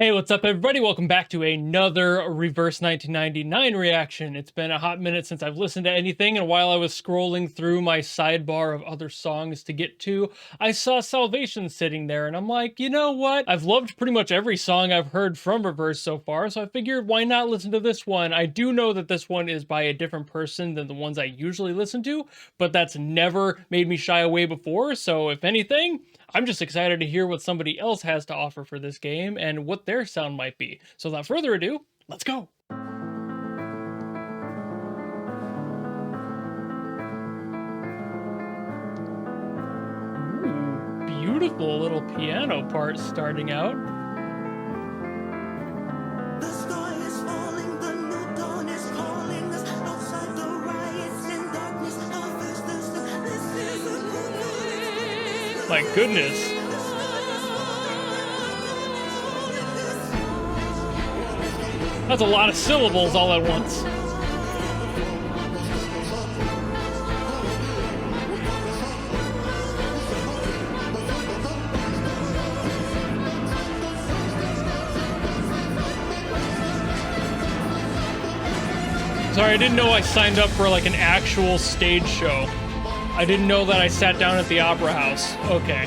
Hey, what's up, everybody? Welcome back to another Reverse 1999 reaction. It's been a hot minute since I've listened to anything, and while I was scrolling through my sidebar of other songs to get to, I saw Salvation sitting there, and I'm like, you know what? I've loved pretty much every song I've heard from Reverse so far, so I figured why not listen to this one? I do know that this one is by a different person than the ones I usually listen to, but that's never made me shy away before, so if anything, I'm just excited to hear what somebody else has to offer for this game and what their sound might be. So without further ado, let's go. Ooh, beautiful little piano part starting out. My goodness. That's a lot of syllables all at once. Sorry, I didn't know I signed up for like an actual stage show. I didn't know that I sat down at the opera house. Okay.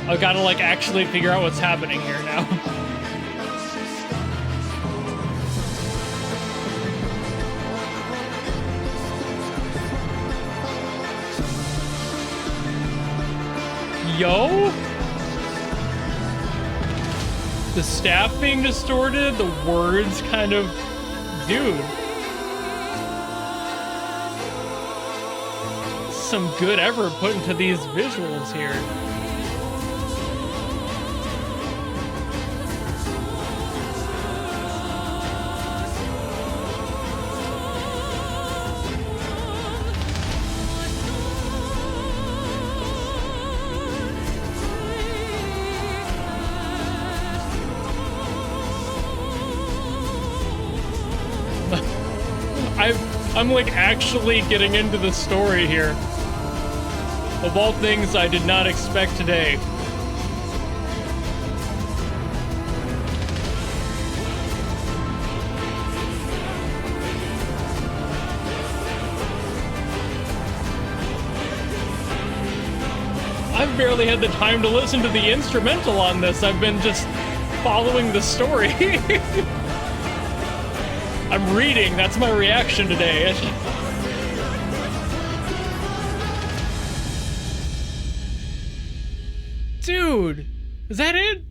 I've got to like actually figure out what's happening here now. Yo? The staff being distorted, the words kind of... Dude. Some good effort put into these visuals here. I'm like actually getting into the story here. Of all things I did not expect today. I've barely had the time to listen to the instrumental on this. I've been just following the story. I'm reading, that's my reaction today. Dude, is that it?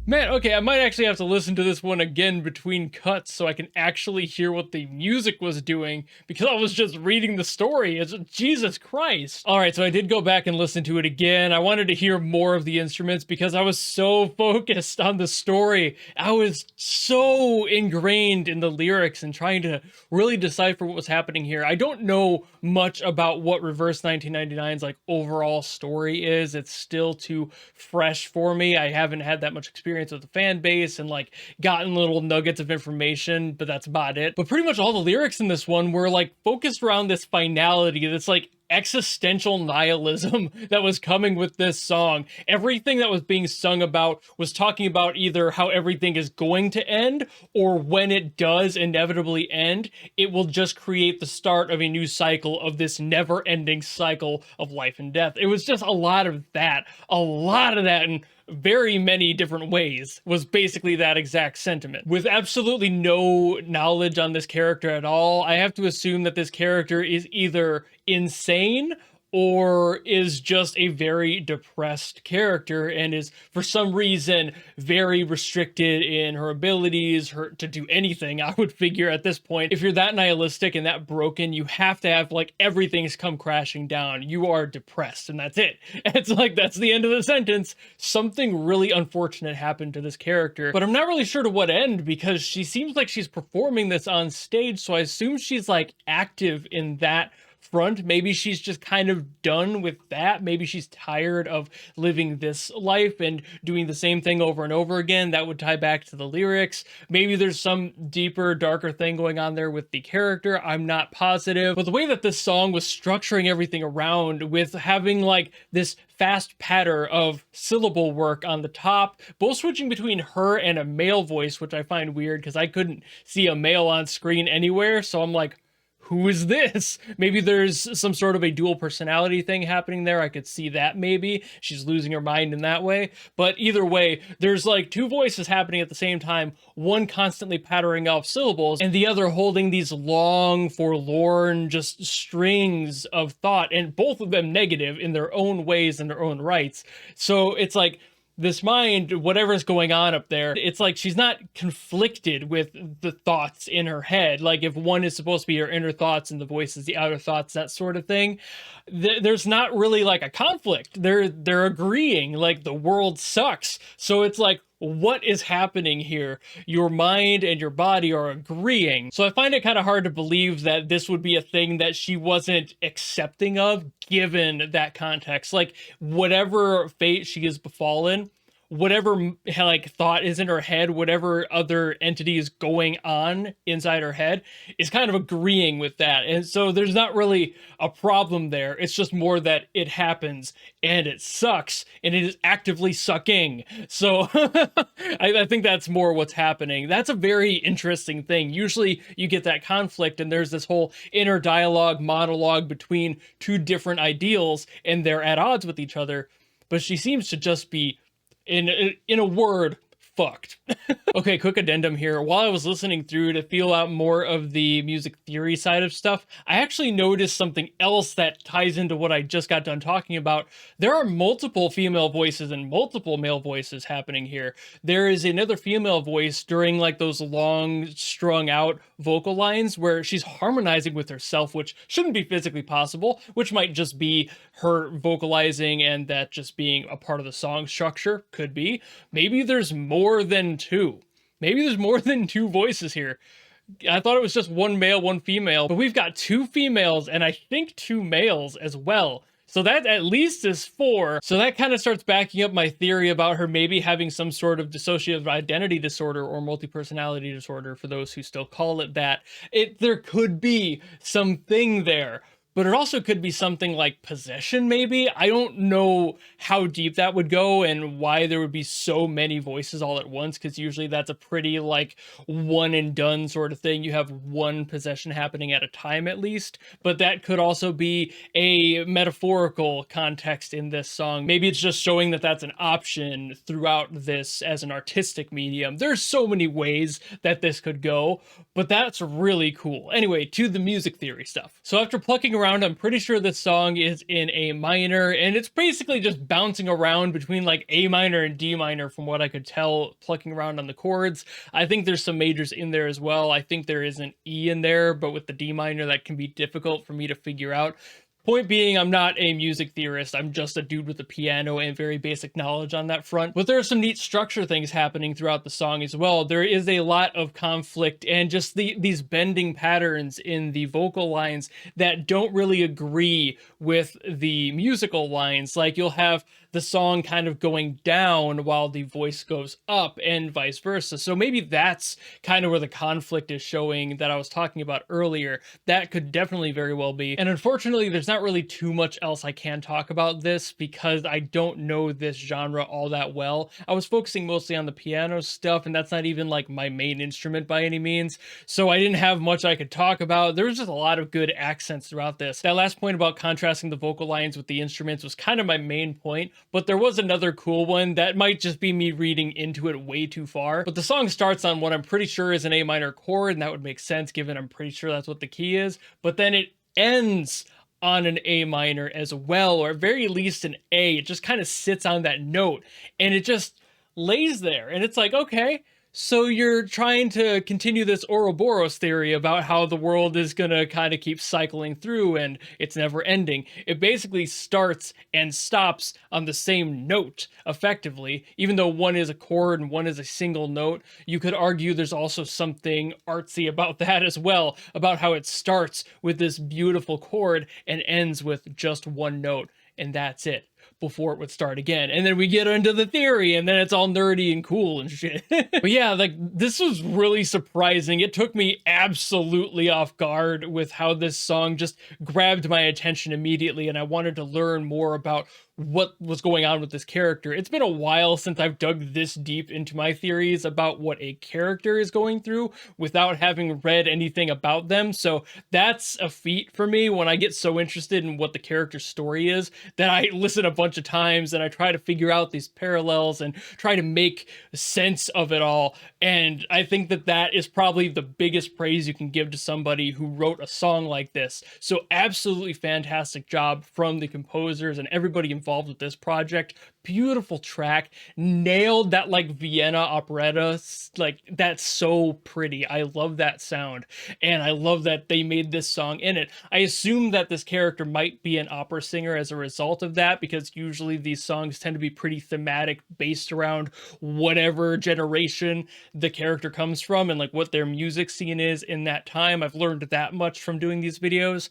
Man, okay, I might actually have to listen to this one again between cuts so I can actually hear what the music was doing, because I was just reading the story. It's Jesus Christ. All right, so I did go back and listen to it again. I wanted to hear more of the instruments because I was so focused on the story. I was so ingrained in the lyrics and trying to really decipher what was happening here. I don't know much about what Reverse 1999's like overall story is. It's still too fresh for me. I haven't had that much experience with the fan base and like gotten little nuggets of information, but that's about it. But pretty much all the lyrics in this one were like focused around this finality that's like existential nihilism that was coming with this song. Everything that was being sung about was talking about either how everything is going to end, or when it does inevitably end, it will just create the start of a new cycle of this never-ending cycle of life and death. It was just a lot of that, in very many different ways, was basically that exact sentiment. With absolutely no knowledge on this character at all, I have to assume that this character is either insane or is just a very depressed character and is for some reason very restricted in her abilities to do anything. I would figure at this point, if you're that nihilistic and that broken, you have to have like everything's come crashing down. You are depressed and that's it. It's like, that's the end of the sentence. Something really unfortunate happened to this character, but I'm not really sure to what end, because she seems like she's performing this on stage, so I assume she's like active in that front. Maybe she's just kind of done with that. Maybe she's tired of living this life and doing the same thing over and over again. That would tie back to the lyrics. Maybe there's some deeper, darker thing going on there with the character. I'm not positive. But the way that this song was structuring everything around, with having like this fast patter of syllable work on the top, both switching between her and a male voice, which I find weird because I couldn't see a male on screen anywhere. So I'm like, who is this? Maybe there's some sort of a dual personality thing happening there. I could see that maybe. She's losing her mind in that way. But either way, there's like two voices happening at the same time, one constantly pattering off syllables, and the other holding these long, forlorn, just strings of thought, and both of them negative in their own ways and their own rights. So it's like, this mind, whatever's going on up there, it's like she's not conflicted with the thoughts in her head. Like if one is supposed to be her inner thoughts and the voice is the outer thoughts, that sort of thing. There's not really like a conflict. They're agreeing, like the world sucks. So it's like, what is happening here? Your mind and your body are agreeing. So I find it kind of hard to believe that this would be a thing that she wasn't accepting of, given that context. Like whatever fate she is befallen, whatever like thought is in her head, whatever other entity is going on inside her head, is kind of agreeing with that. And so there's not really a problem there. It's just more that it happens and it sucks and it is actively sucking. So I think that's more what's happening. That's a very interesting thing. Usually you get that conflict and there's this whole inner dialogue, monologue between two different ideals and they're at odds with each other. But she seems to just be, in a word, fucked. Okay, quick addendum here. While I was listening through to feel out more of the music theory side of stuff, I actually noticed something else that ties into what I just got done talking about. There are multiple female voices and multiple male voices happening here. There is another female voice during like those long strung out vocal lines where she's harmonizing with herself, which shouldn't be physically possible, which might just be her vocalizing and that just being a part of the song structure. Could be. Maybe there's more than two. Maybe there's more than two voices here. I thought it was just one male, one female, but we've got two females and I think two males as well. So that at least is four. So that kind of starts backing up my theory about her maybe having some sort of dissociative identity disorder or multi-personality disorder, for those who still call it that. There could be something there. But it also could be something like possession, maybe. I don't know how deep that would go and why there would be so many voices all at once, because usually that's a pretty like one and done sort of thing. You have one possession happening at a time at least. But that could also be a metaphorical context in this song. Maybe it's just showing that that's an option throughout this as an artistic medium. There's so many ways that this could go, but that's really cool. Anyway, to the music theory stuff. So after plucking around, I'm pretty sure this song is in A minor, and it's basically just bouncing around between like A minor and D minor from what I could tell plucking around on the chords. I think there's some majors in there as well. I think there is an E in there, but with the D minor that can be difficult for me to figure out. Point being, I'm not a music theorist. I'm just a dude with a piano and very basic knowledge on that front. But there are some neat structure things happening throughout the song as well. There is a lot of conflict and just these bending patterns in the vocal lines that don't really agree with the musical lines. Like you'll have the song kind of going down while the voice goes up and vice versa. So maybe that's kind of where the conflict is showing that I was talking about earlier. That could definitely very well be. And unfortunately, there's not really too much else I can talk about this because I don't know this genre all that well. I was focusing mostly on the piano stuff, and that's not even like my main instrument by any means. So I didn't have much I could talk about. There was just a lot of good accents throughout this. That last point about contrasting the vocal lines with the instruments was kind of my main point. But there was another cool one that might just be me reading into it way too far. But the song starts on what I'm pretty sure is an A minor chord, and that would make sense given I'm pretty sure that's what the key is. But then it ends on an A minor as well, or at very least an A. It just kind of sits on that note, and it just lays there. And it's like, okay, So you're trying to continue this Ouroboros theory about how the world is gonna kind of keep cycling through and it's never ending. It basically starts and stops on the same note, effectively. Even though one is a chord and one is a single note, you could argue there's also something artsy about that as well, about how it starts with this beautiful chord and ends with just one note, and that's it, before it would start again. And then we get into the theory, and then it's all nerdy and cool and shit. But yeah, like, this was really surprising. It took me absolutely off guard with how this song just grabbed my attention immediately, and I wanted to learn more about what was going on with this character. It's been a while since I've dug this deep into my theories about what a character is going through without having read anything about them. So that's a feat for me when I get so interested in what the character's story is that I listen a bunch of times and I try to figure out these parallels and try to make sense of it all. And I think that that is probably the biggest praise you can give to somebody who wrote a song like this. So absolutely fantastic job from the composers and everybody involved with this project. Beautiful track, nailed that like Vienna operetta, like that's so pretty. I love that sound, and I love that they made this song in it. I assume that this character might be an opera singer as a result of that, because usually these songs tend to be pretty thematic, based around whatever generation the character comes from and like what their music scene is in that time. I've learned that much from doing these videos,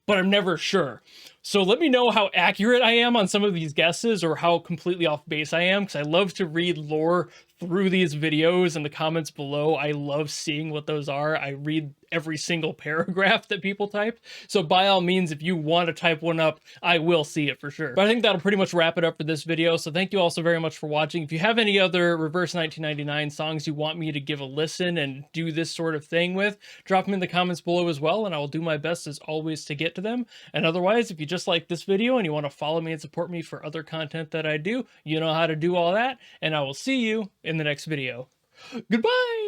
but I'm never sure. So let me know how accurate I am on some of these guesses or how completely off base I am, because I love to read lore through these videos in the comments below. I love seeing what those are. I read every single paragraph that people type. So by all means, if you want to type one up, I will see it for sure. But I think that'll pretty much wrap it up for this video. So thank you all so very much for watching. If you have any other Reverse 1999 songs you want me to give a listen and do this sort of thing with, drop them in the comments below as well, and I will do my best as always to get to them. And otherwise, if you just like this video and you want to follow me and support me for other content that I do, you know how to do all that, and I will see you in the next video. Goodbye!